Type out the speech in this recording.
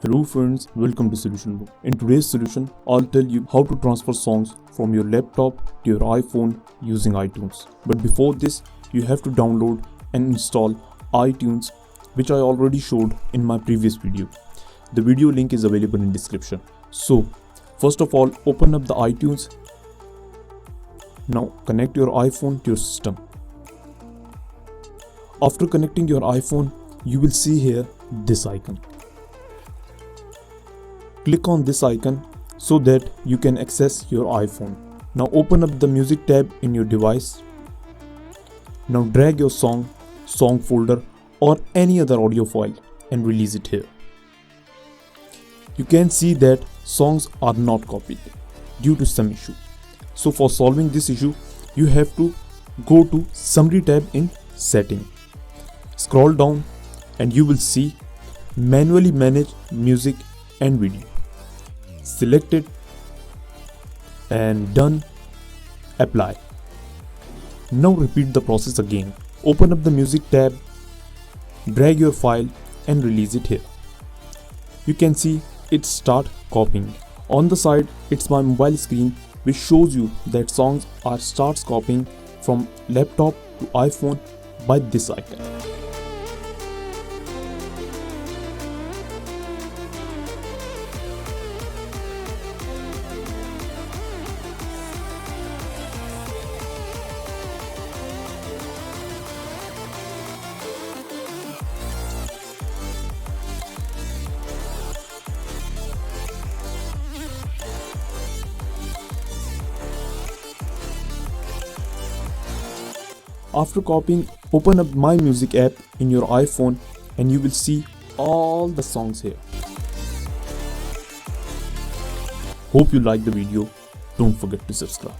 Hello friends, welcome to Solution Room. In today's solution, I'll tell you how to transfer songs from your laptop to your iPhone using iTunes. But before this, you have to download and install iTunes, which I already showed in my previous video. The video link is available in description. So, first of all, open up the iTunes. Now connect your iPhone to your system. After connecting your iPhone, you will see here this icon. Click on this icon so that you can access your iPhone. Now open up the music tab in your device. Now drag your song folder or any other audio file and release it here. You can see that songs are not copied due to some issue. So for solving this issue, you have to go to Summary tab in Setting. Scroll down and you will see Manually Manage Music and Video. Select it and done. Apply. Now repeat the process again. Open up the Music tab, drag your file and release it here. You can see it start copying. On the side, it's my mobile screen which shows you that songs starts copying from laptop to iPhone by this icon. After copying, open up My Music app in your iPhone and you will see all the songs here. Hope you liked the video. Don't forget to subscribe.